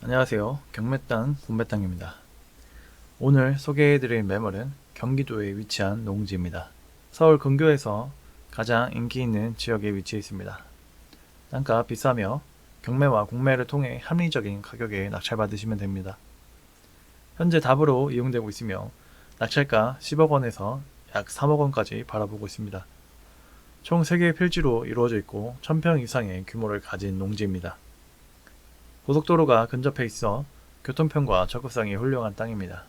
안녕하세요. 경매땅 군배땅입니다. 오늘 소개해드릴 매물은 경기도에 위치한 농지입니다. 서울 근교에서 가장 인기 있는 지역에 위치해 있습니다. 땅가 비싸며 경매와 공매를 통해 합리적인 가격에 낙찰받으시면 됩니다. 현재 답으로 이용되고 있으며 낙찰가 10억 원에서 약 3억 원까지 바라보고 있습니다. 총 3개의 필지로 이루어져 있고 1000평 이상의 규모를 가진 농지입니다. 고속도로가 근접해 있어 교통편과 접근성이 훌륭한 땅입니다.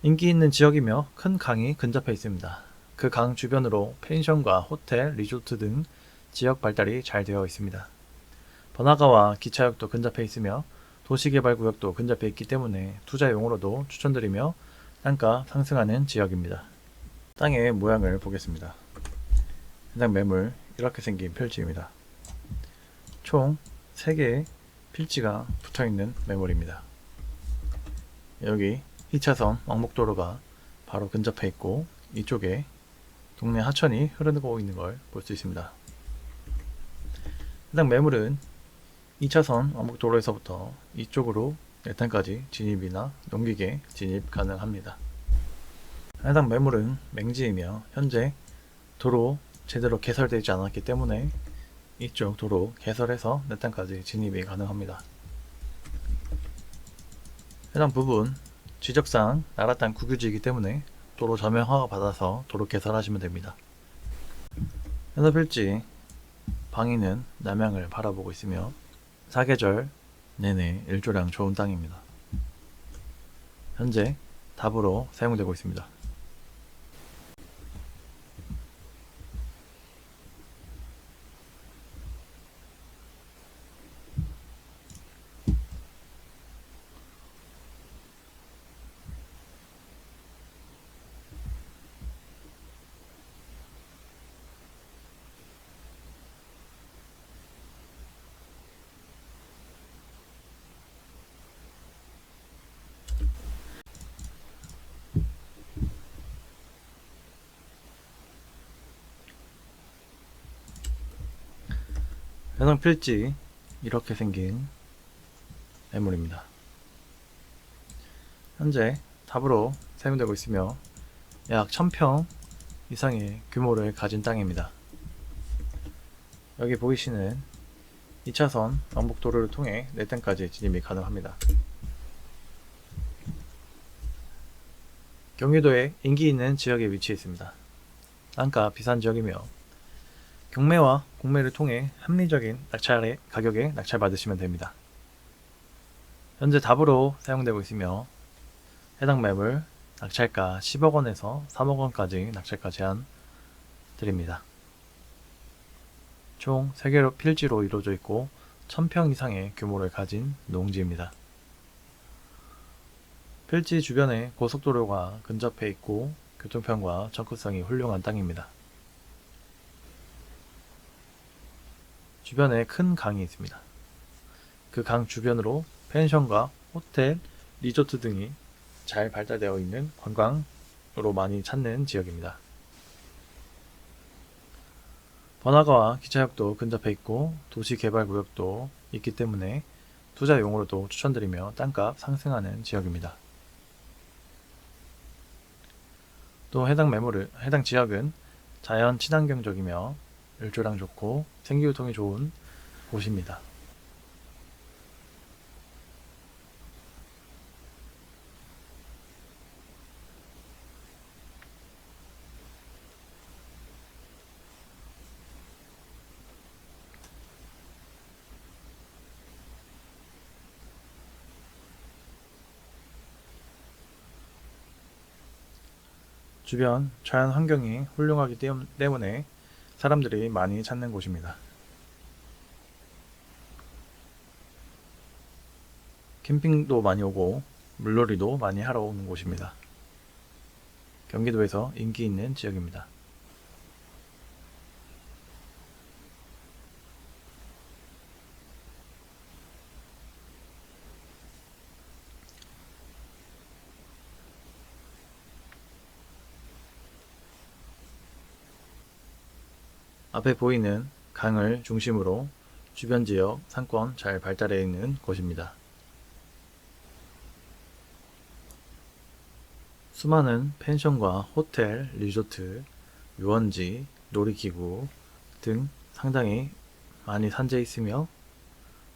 인기 있는 지역이며 큰 강이 근접해 있습니다. 그 강 주변으로 펜션과 호텔, 리조트 등 지역 발달이 잘 되어 있습니다. 번화가와 기차역도 근접해 있으며 도시개발구역도 근접해 있기 때문에 투자용으로도 추천드리며 땅가 상승하는 지역입니다. 땅의 모양을 보겠습니다. 해당 매물 이렇게 생긴 필지입니다. 총 3개의 필지가 붙어있는 매물입니다. 여기 2차선 왕복도로가 바로 근접해 있고 이쪽에 동네 하천이 흐르고 있는 걸 볼 수 있습니다. 해당 매물은 2차선 왕복도로에서부터 이쪽으로 내탄까지 진입이나 농기계 진입 가능합니다. 해당 매물은 맹지이며 현재 도로 제대로 개설되지 않았기 때문에 이쪽 도로 개설해서 내탄까지 진입이 가능합니다. 해당 부분 지적상 나라땅 국유지이기 때문에 도로 전면 허가 받아서 도로 개설하시면 됩니다. 해당 필지 방위는 남향을 바라보고 있으며 사계절 내내 일조량 좋은 땅입니다. 현재 답으로 사용되고 있습니다. 해당 필지 이렇게 생긴 매물입니다. 현재 답으로 사용되고 있으며 약 1000평 이상의 규모를 가진 땅입니다. 여기 보이시는 2차선 왕복도로를 통해 내땅까지 진입이 가능합니다. 경기도에 인기 있는 지역에 위치해 있습니다. 땅가 비싼 지역이며 경매와 공매를 통해 합리적인 낙찰의 가격에 낙찰받으시면 됩니다. 현재 답으로 사용되고 있으며 해당 매물 낙찰가 10억 원에서 3억 원까지 낙찰가 제한 드립니다. 총 3개로 필지로 이루어져 있고 1000평 이상의 규모를 가진 농지입니다. 필지 주변에 고속도로가 근접해 있고 교통편과 접근성이 훌륭한 땅입니다. 주변에 큰 강이 있습니다. 그 강 주변으로 펜션과 호텔, 리조트 등이 잘 발달되어 있는 관광으로 많이 찾는 지역입니다. 번화가와 기차역도 근접해 있고 도시개발구역도 있기 때문에 투자용으로도 추천드리며 땅값 상승하는 지역입니다. 또 해당 지역은 자연 친환경적이며 일조량 좋고 생기교통이 좋은 곳입니다. 주변 자연 환경이 훌륭하기 때문에 사람들이 많이 찾는 곳입니다. 캠핑도 많이 오고 물놀이도 많이 하러 오는 곳입니다. 경기도에서 인기 있는 지역입니다. 앞에 보이는 강을 중심으로 주변 지역 상권 잘 발달해 있는 곳입니다. 수많은 펜션과 호텔, 리조트, 유원지, 놀이기구 등 상당히 많이 산재해 있으며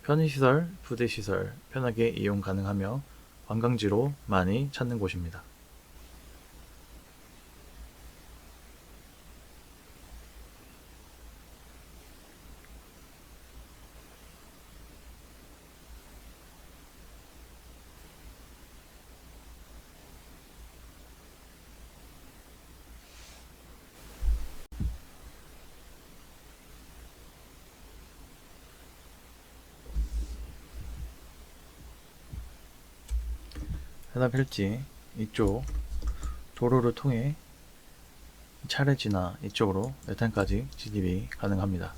편의시설, 부대시설 편하게 이용 가능하며 관광지로 많이 찾는 곳입니다. 해당 필지 이쪽 도로를 통해 차를 지나 이쪽으로 내탄까지 진입이 가능합니다.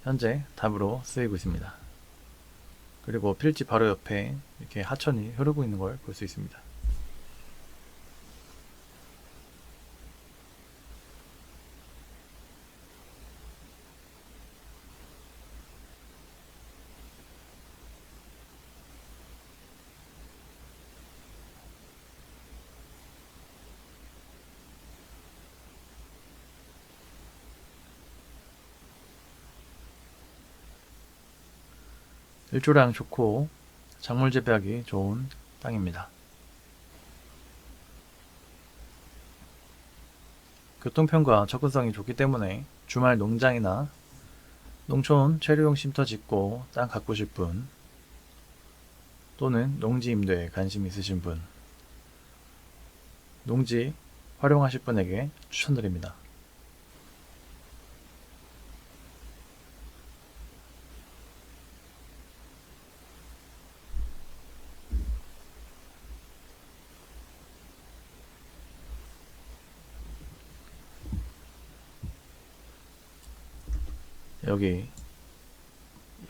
현재 답으로 쓰이고 있습니다. 그리고 필지 바로 옆에 이렇게 하천이 흐르고 있는 걸 볼 수 있습니다. 일조량 좋고 작물 재배하기 좋은 땅입니다. 교통편과 접근성이 좋기 때문에 주말 농장이나 농촌 체류용 쉼터 짓고 땅 가꾸실 분 또는 농지 임대에 관심 있으신 분, 농지 활용하실 분에게 추천드립니다.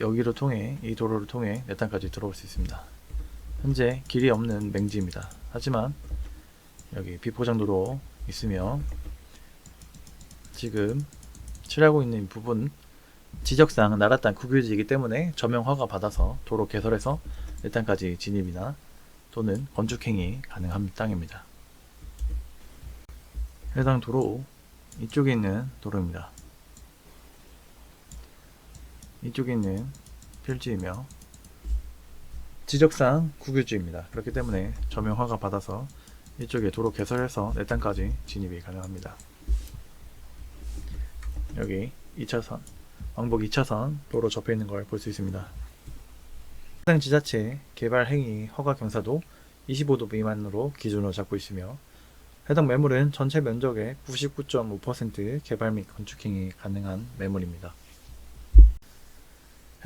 여기로 통해 이 도로를 통해 내 땅까지 들어올 수 있습니다. 현재 길이 없는 맹지입니다. 하지만 여기 비포장도로 있으며 지금 칠하고 있는 부분 지적상 나라 땅 국유지이기 때문에 점용 허가 받아서 도로 개설해서 내 땅까지 진입이나 또는 건축행위 가능한 땅입니다. 해당 도로 이쪽에 있는 도로입니다. 이쪽에 있는 필지이며 지적상 국유지입니다. 그렇기 때문에 점용 허가 받아서 이쪽에 도로 개설해서 내 땅까지 진입이 가능합니다. 여기 2차선 왕복 2차선 도로 접해 있는 걸 볼 수 있습니다. 해당 지자체 개발 행위 허가 경사도 25도 미만으로 기준으로 잡고 있으며 해당 매물은 전체 면적의 99.5% 개발 및 건축행위 가능한 매물입니다.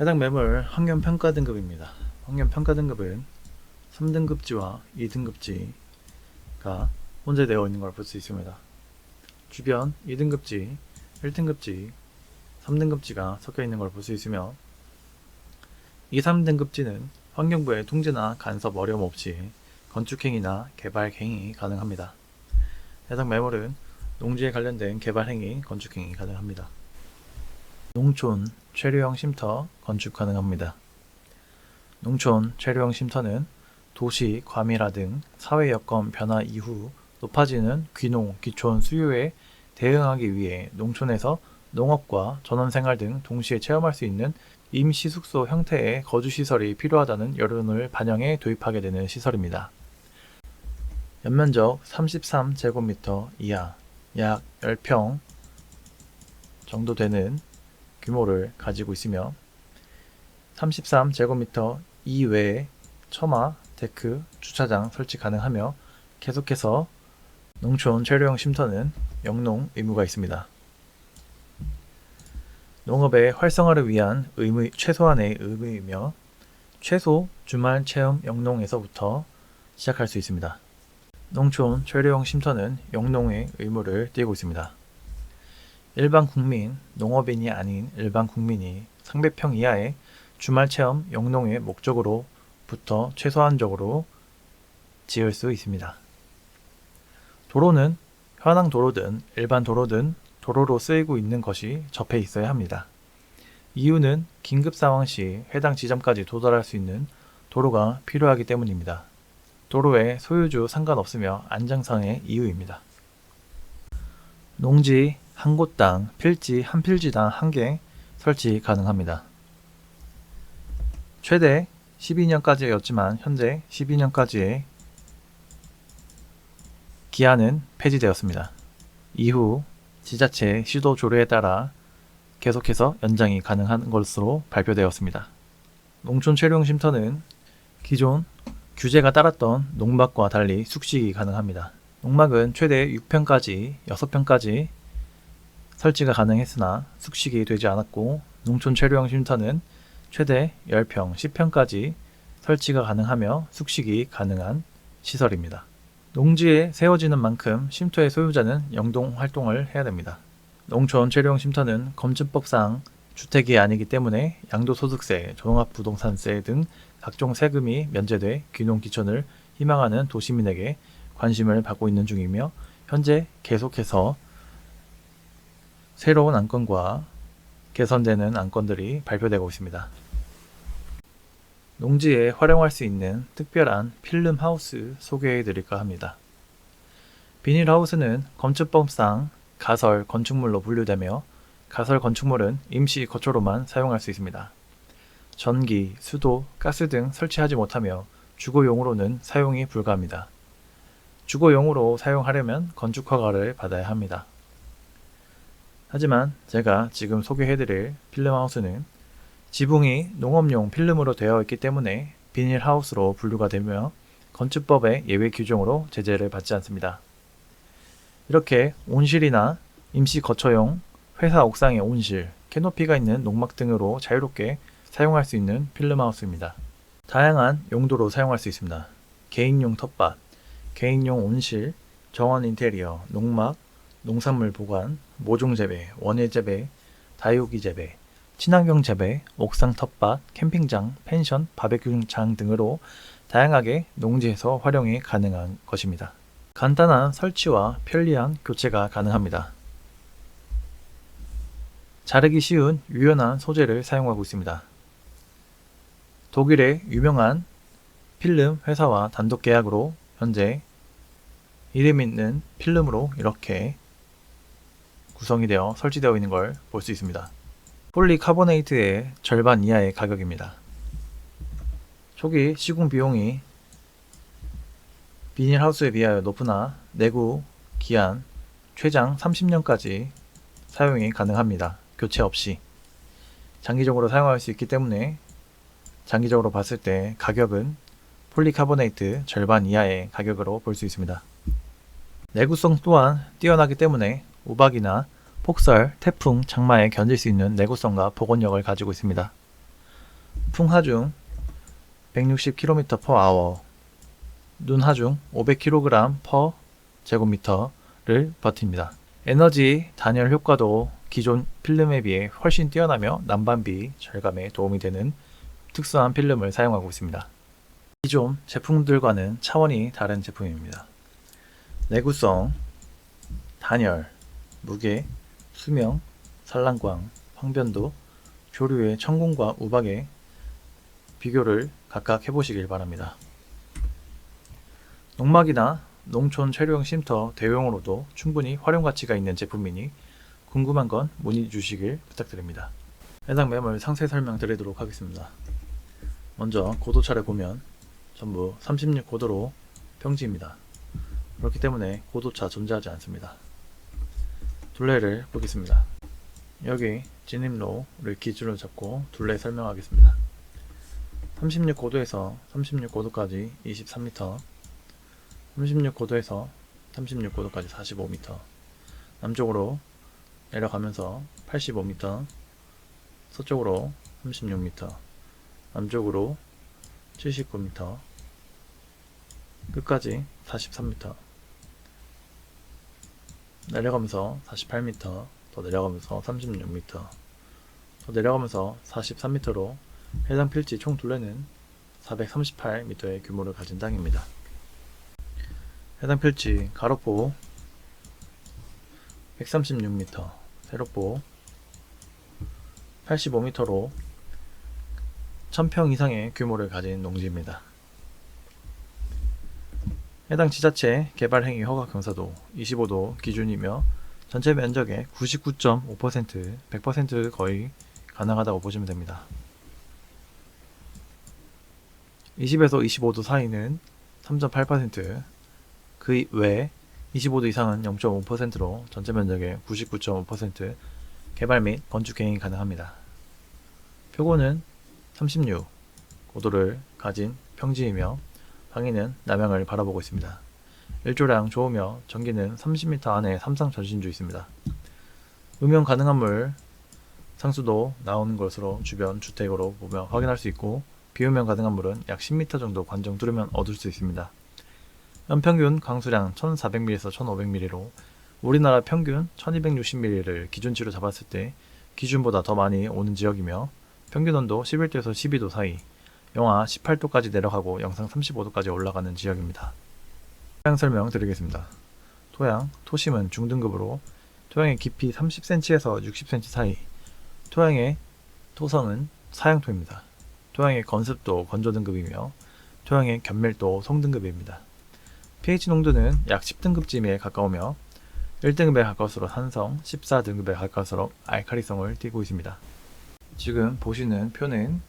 해당 매물 환경평가 등급입니다. 환경평가 등급은 3등급지와 2등급지가 혼재되어 있는 걸 볼 수 있습니다. 주변 2등급지, 1등급지, 3등급지가 섞여 있는 걸 볼 수 있으며 2, 3등급지는 환경부의 통제나 간섭 어려움 없이 건축행위나 개발행위 가능합니다. 해당 매물은 농지에 관련된 개발행위, 건축행위 가능합니다. 농촌 체류형 쉼터 건축 가능합니다. 농촌 체류형 쉼터는 도시, 과밀화 등 사회 여건 변화 이후 높아지는 귀농, 귀촌 수요에 대응하기 위해 농촌에서 농업과 전원생활 등 동시에 체험할 수 있는 임시숙소 형태의 거주시설이 필요하다는 여론을 반영해 도입하게 되는 시설입니다. 연면적 33제곱미터 이하, 약 10평 정도 되는 규모를 가지고 있으며 33제곱미터 이외에 처마, 데크, 주차장 설치 가능하며 계속해서 농촌 체류형 쉼터는 영농 의무가 있습니다. 농업의 활성화를 위한 최소한의 의무이며 최소 주말 체험 영농에서부터 시작할 수 있습니다. 농촌 체류형 쉼터는 영농의 의무를 띠고 있습니다. 일반 국민, 농업인이 아닌 일반 국민이 상배평 이하의 주말 체험 영농의 목적으로부터 최소한적으로 지을 수 있습니다. 도로는 현황 도로든 일반 도로든 도로로 쓰이고 있는 것이 접해 있어야 합니다. 이유는 긴급 상황 시 해당 지점까지 도달할 수 있는 도로가 필요하기 때문입니다. 도로에 소유주 상관없으며 안정상의 이유입니다. 농지 한 곳당 필지 한 필지당 1개 설치 가능합니다. 최대 12년까지였지만 현재 12년까지의 기한은 폐지되었습니다. 이후 지자체 시도 조례에 따라 계속해서 연장이 가능한 것으로 발표되었습니다. 농촌체류용쉼터는 기존 규제가 따랐던 농막과 달리 숙식이 가능합니다. 농막은 최대 6평까지 6평까지 설치가 가능했으나 숙식이 되지 않았고, 농촌체류용쉼터는 최대 10평, 10평까지 설치가 가능하며 숙식이 가능한 시설입니다. 농지에 세워지는 만큼 쉼터의 소유자는 영동 활동을 해야 됩니다. 농촌체류용쉼터는 검증법상 주택이 아니기 때문에 양도소득세, 종합부동산세 등 각종 세금이 면제돼 귀농귀촌을 희망하는 도시민에게 관심을 받고 있는 중이며, 현재 계속해서 새로운 안건과 개선되는 안건들이 발표되고 있습니다. 농지에 활용할 수 있는 특별한 필름하우스 소개해 드릴까 합니다. 비닐하우스는 건축법상 가설 건축물로 분류되며, 가설 건축물은 임시 거처로만 사용할 수 있습니다. 전기, 수도, 가스 등 설치하지 못하며 주거용으로는 사용이 불가합니다. 주거용으로 사용하려면 건축허가를 받아야 합니다. 하지만 제가 지금 소개해드릴 필름하우스는 지붕이 농업용 필름으로 되어 있기 때문에 비닐하우스로 분류가 되며 건축법의 예외 규정으로 제재를 받지 않습니다. 이렇게 온실이나 임시 거처용, 회사 옥상의 온실, 캐노피가 있는 농막 등으로 자유롭게 사용할 수 있는 필름하우스입니다. 다양한 용도로 사용할 수 있습니다. 개인용 텃밭, 개인용 온실, 정원 인테리어, 농막, 농산물 보관, 모종 재배, 원예 재배, 다육이 재배, 친환경 재배, 옥상 텃밭, 캠핑장, 펜션, 바베큐장 등으로 다양하게 농지에서 활용이 가능한 것입니다. 간단한 설치와 편리한 교체가 가능합니다. 자르기 쉬운 유연한 소재를 사용하고 있습니다. 독일의 유명한 필름 회사와 단독 계약으로 현재 이름 있는 필름으로 이렇게 구성이 되어 설치되어 있는 걸 볼 수 있습니다. 폴리카보네이트의 절반 이하의 가격입니다. 초기 시공 비용이 비닐하우스에 비하여 높으나 내구 기한 최장 30년까지 사용이 가능합니다. 교체 없이 장기적으로 사용할 수 있기 때문에 장기적으로 봤을 때 가격은 폴리카보네이트 절반 이하의 가격으로 볼 수 있습니다. 내구성 또한 뛰어나기 때문에 우박이나 폭설, 태풍, 장마에 견딜 수 있는 내구성과 복원력을 가지고 있습니다. 풍하중 160km/h, 눈하중 500kg/제곱미터를 버팁니다. 에너지 단열 효과도 기존 필름에 비해 훨씬 뛰어나며 난방비 절감에 도움이 되는 특수한 필름을 사용하고 있습니다. 기존 제품들과는 차원이 다른 제품입니다. 내구성, 단열, 무게, 수명, 산란광, 황변도, 조류의 천공과 우박의 비교를 각각 해보시길 바랍니다. 농막이나 농촌 체류용 쉼터 대용으로도 충분히 활용 가치가 있는 제품이니 궁금한 건 문의 주시길 부탁드립니다. 해당 매물 상세 설명 드리도록 하겠습니다. 먼저 고도차를 보면 전부 36 고도로 평지입니다. 그렇기 때문에 고도차 존재하지 않습니다. 둘레를 보겠습니다. 여기 진입로를 기준으로 잡고 둘레 설명하겠습니다. 36 고도에서 36 고도까지 23m, 36 고도에서 36 고도까지 45m, 남쪽으로 내려가면서 85m, 서쪽으로 36m, 남쪽으로 79m, 끝까지 43m, 내려가면서 48m, 더 내려가면서 36m, 더 내려가면서 43m로 해당 필지 총 둘레는 438m의 규모를 가진 땅입니다. 해당 필지 가로포 136m, 세로포 85m로 1000평 이상의 규모를 가진 농지입니다. 해당 지자체 개발행위 허가 경사도 25도 기준이며 전체 면적의 99.5%, 100% 거의 가능하다고 보시면 됩니다. 20에서 25도 사이는 3.8%, 그 외 25도 이상은 0.5%로 전체 면적의 99.5% 개발 및 건축 행위 가능합니다. 표고는 36, 고도를 가진 평지이며 방위는 남향을 바라보고 있습니다. 일조량 좋으며 전기는 30m 안에 삼상 전신주 있습니다. 음용 가능한 물 상수도 나오는 것으로 주변 주택으로 보며 확인할 수 있고 비음용 가능한 물은 약 10m 정도 관정 뚫으면 얻을 수 있습니다. 연평균 강수량 1400ml에서 1500ml로 우리나라 평균 1260ml를 기준치로 잡았을 때 기준보다 더 많이 오는 지역이며 평균 온도 11도에서 12도 사이, 영하 18도까지 내려가고 영상 35도까지 올라가는 지역입니다. 토양 설명 드리겠습니다. 토양, 토심은 중등급으로 토양의 깊이 30cm에서 60cm 사이, 토양의 토성은 사양토입니다. 토양의 건습도 건조등급이며 토양의 견밀도 송등급입니다. pH 농도는 약 10등급쯤에 가까우며 1등급에 가까울수록 산성, 14등급에 가까울수록 알칼리성을 띠고 있습니다. 지금 보시는 표는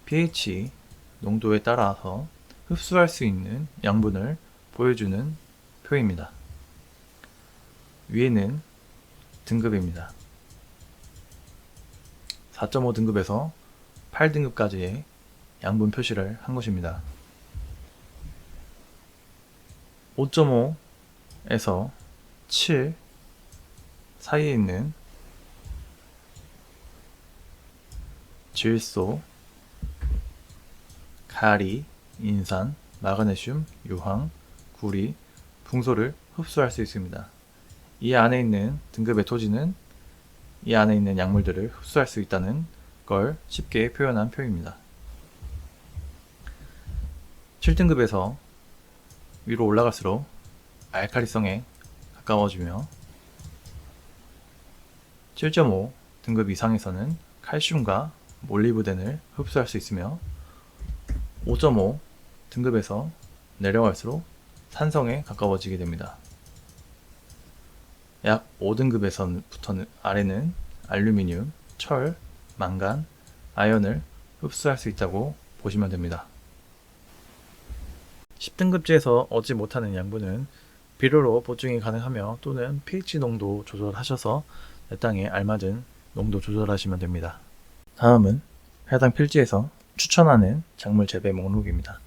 pH 농도에 따라서 흡수할 수 있는 양분을 보여주는 표입니다. 위에는 등급입니다. 4.5 등급에서 8등급까지의 양분 표시를 한 것입니다. 5.5에서 7 사이에 있는 질소, 가리, 인산, 마그네슘, 유황, 구리, 붕소를 흡수할 수 있습니다. 이 안에 있는 등급의 토지는 이 안에 있는 약물들을 흡수할 수 있다는 걸 쉽게 표현한 표입니다. 7등급에서 위로 올라갈수록 알칼리성에 가까워지며 7.5 등급 이상에서는 칼슘과 몰리브덴을 흡수할 수 있으며 5.5 등급에서 내려갈수록 산성에 가까워지게 됩니다. 약 5등급에서부터는 아래는 알루미늄, 철, 망간, 아연을 흡수할 수 있다고 보시면 됩니다. 10등급지에서 얻지 못하는 양분은 비료로 보충이 가능하며 또는 pH 농도 조절하셔서 내 땅에 알맞은 농도 조절하시면 됩니다. 다음은 해당 필지에서 추천하는 작물 재배 목록입니다.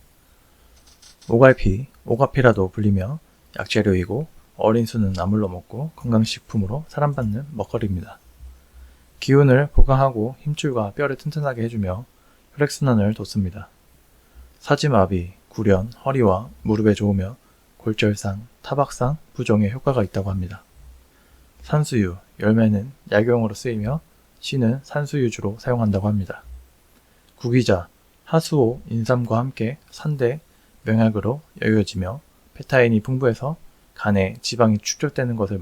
오갈피, 오가피라도 불리며 약재료이고 어린 수는 나물로 먹고 건강식품으로 사랑받는 먹거리입니다. 기운을 보강하고 힘줄과 뼈를 튼튼하게 해주며 혈액순환을 돕습니다. 사지마비, 구련, 허리와 무릎에 좋으며 골절상, 타박상, 부종에 효과가 있다고 합니다. 산수유, 열매는 약용으로 쓰이며 씨는 산수유주로 사용한다고 합니다. 구기자, 하수오, 인삼과 함께 산대, 명약으로 여겨지며 페타인이 풍부해서 간에 지방이 축적되는 것을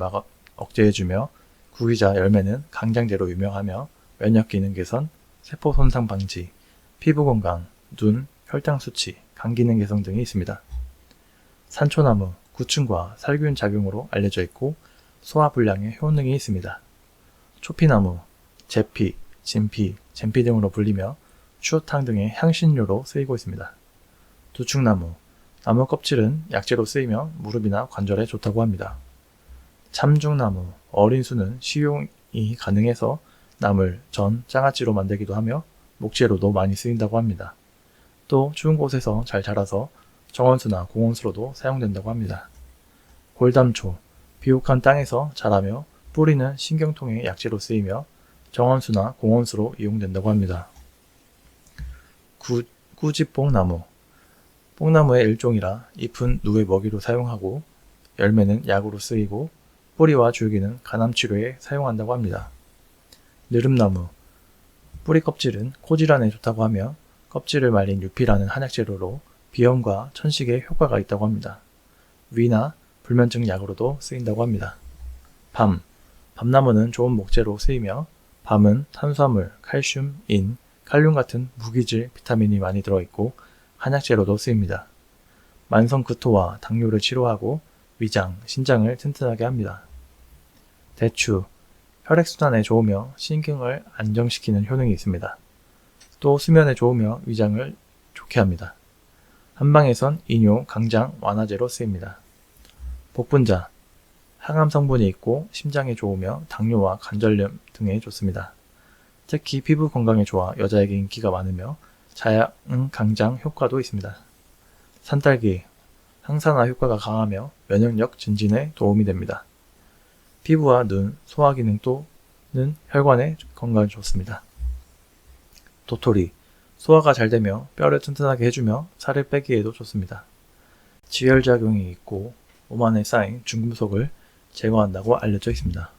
억제해주며 구기자 열매는 강장제로 유명하며 면역 기능 개선, 세포 손상 방지, 피부 건강, 눈, 혈당 수치, 간 기능 개선 등이 있습니다. 산초나무, 구충과 살균 작용으로 알려져 있고 소화 불량에 효능이 있습니다. 초피나무, 제피, 진피, 젠피 등으로 불리며 추어탕 등의 향신료로 쓰이고 있습니다. 두충나무, 나무 껍질은 약재로 쓰이며 무릎이나 관절에 좋다고 합니다. 참중나무, 어린 수는 식용이 가능해서 나물, 전, 장아찌로 만들기도 하며 목재로도 많이 쓰인다고 합니다. 또 추운 곳에서 잘 자라서 정원수나 공원수로도 사용된다고 합니다. 골담초, 비옥한 땅에서 자라며 뿌리는 신경통의 약재로 쓰이며 정원수나 공원수로 이용된다고 합니다. 꾸지뽕나무, 뽕나무의 일종이라 잎은 누의 먹이로 사용하고 열매는 약으로 쓰이고 뿌리와 줄기는 간암 치료에 사용한다고 합니다. 느릅나무, 뿌리 껍질은 코질환에 좋다고 하며 껍질을 말린 유피라는 한약재료로 비염과 천식에 효과가 있다고 합니다. 위나 불면증 약으로도 쓰인다고 합니다. 밤나무는 좋은 목재로 쓰이며 밤은 탄수화물, 칼슘, 인, 칼륨 같은 무기질 비타민이 많이 들어있고 한약재로도 쓰입니다. 만성 구토와 당뇨를 치료하고 위장, 신장을 튼튼하게 합니다. 대추, 혈액순환에 좋으며 신경을 안정시키는 효능이 있습니다. 또 수면에 좋으며 위장을 좋게 합니다. 한방에선 이뇨, 강장, 완화제로 쓰입니다. 복분자, 항암 성분이 있고 심장에 좋으며 당뇨와 관절염 등에 좋습니다. 특히 피부 건강에 좋아 여자에게 인기가 많으며 자양 강장 효과도 있습니다. 산딸기, 항산화 효과가 강하며 면역력 증진에 도움이 됩니다. 피부와 눈, 소화 기능 또는 혈관의 건강에 좋습니다. 도토리, 소화가 잘 되며 뼈를 튼튼하게 해주며 살을 빼기에도 좋습니다. 지혈작용이 있고 몸 안에 쌓인 중금속을 제거한다고 알려져 있습니다.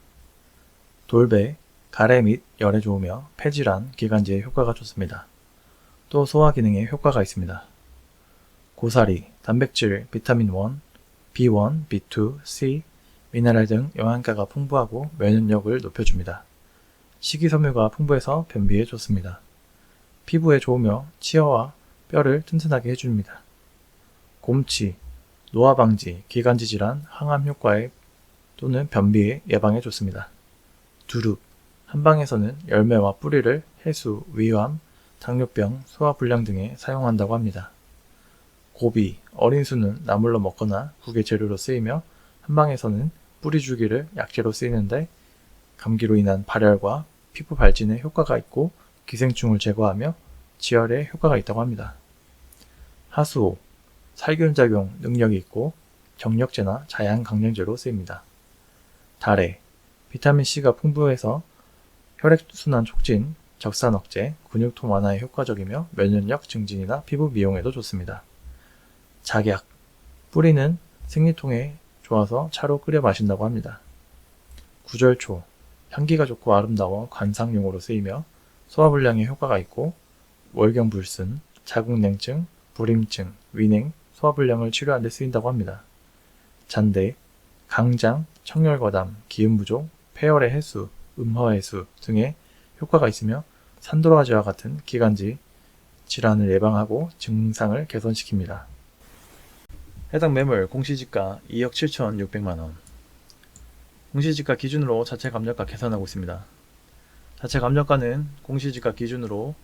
돌배, 가래 및 열에 좋으며 폐질환, 기관지에 효과가 좋습니다. 또 소화 기능에 효과가 있습니다. 고사리, 단백질, 비타민 1, B1, B2, C, 미네랄 등 영양가가 풍부하고 면역력을 높여줍니다. 식이섬유가 풍부해서 변비에 좋습니다. 피부에 좋으며 치아와 뼈를 튼튼하게 해줍니다. 곰치, 노화 방지, 기관지 질환, 항암 효과에 또는 변비 예방에 좋습니다. 두릅, 한방에서는 열매와 뿌리를 해수, 위암, 당뇨병, 소화불량 등에 사용한다고 합니다. 고비, 어린 수는 나물로 먹거나 국의 재료로 쓰이며 한방에서는 뿌리 주기를 약재로 쓰이는데 감기로 인한 발열과 피부 발진에 효과가 있고 기생충을 제거하며 지혈에 효과가 있다고 합니다. 하수오, 살균작용 능력이 있고 정력제나 자양강량제로 쓰입니다. 다래, 비타민C가 풍부해서 혈액순환 촉진, 적산 억제, 근육통 완화에 효과적이며 면역력 증진이나 피부 미용에도 좋습니다. 작약, 뿌리는 생리통에 좋아서 차로 끓여 마신다고 합니다. 구절초, 향기가 좋고 아름다워 관상용으로 쓰이며 소화불량에 효과가 있고 월경불순, 자궁냉증, 불임증, 위냉, 소화불량을 치료하는 데 쓰인다고 합니다. 잔대, 강장, 청열과담, 기운부족, 폐열의 해수, 음허해수 등의 효과가 있으며 산도라지와 같은 기관지 질환을 예방하고 증상을 개선시킵니다. 해당 매물 공시지가 2억 7,600만원. 공시지가 기준으로 자체 감정가 계산하고 있습니다. 자체 감정가는 공시지가 기준으로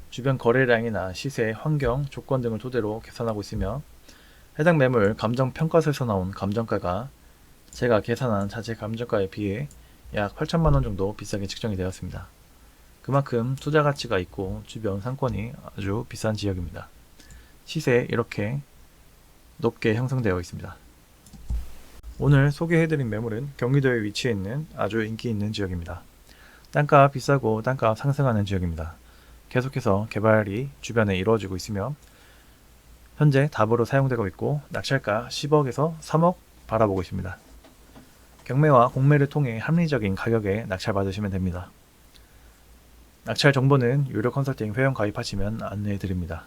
주변 거래량이나 시세, 환경, 조건 등을 토대로 계산하고 있으며 해당 매물 감정평가서에서 나온 감정가가 제가 계산한 자체 감정가에 비해 약 8천만원 정도 비싸게 측정이 되었습니다. 그만큼 투자 가치가 있고 주변 상권이 아주 비싼 지역입니다. 시세 이렇게 높게 형성되어 있습니다. 오늘 소개해드린 매물은 경기도에 위치해 있는 아주 인기 있는 지역입니다. 땅값 비싸고 땅값 상승하는 지역입니다. 계속해서 개발이 주변에 이루어지고 있으며 현재 답으로 사용되고 있고 낙찰가 10억에서 3억 바라보고 있습니다. 경매와 공매를 통해 합리적인 가격에 낙찰받으시면 됩니다. 낙찰 정보는 유료 컨설팅 회원 가입하시면 안내해드립니다.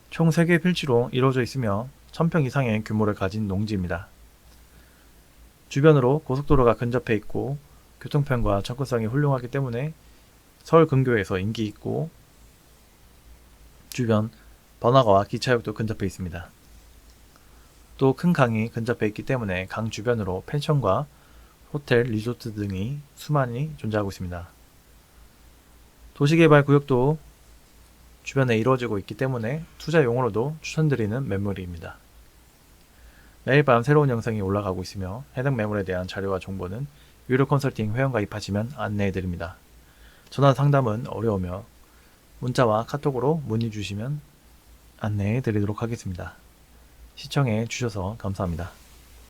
총 3개 필지로 이루어져 있으며 1000평 이상의 규모를 가진 농지입니다. 주변으로 고속도로가 근접해 있고 교통편과 접근성이 훌륭하기 때문에 서울 근교에서 인기 있고 주변 번화가와 기차역도 근접해 있습니다. 또 큰 강이 근접해 있기 때문에 강 주변으로 펜션과 호텔, 리조트 등이 수많이 존재하고 있습니다. 도시개발 구역도 주변에 이루어지고 있기 때문에 투자용으로도 추천드리는 매물입니다. 매일 밤 새로운 영상이 올라가고 있으며 해당 매물에 대한 자료와 정보는 유료 컨설팅 회원 가입하시면 안내해드립니다. 전화 상담은 어려우며 문자와 카톡으로 문의 주시면 안내해드리도록 하겠습니다. 시청해 주셔서 감사합니다.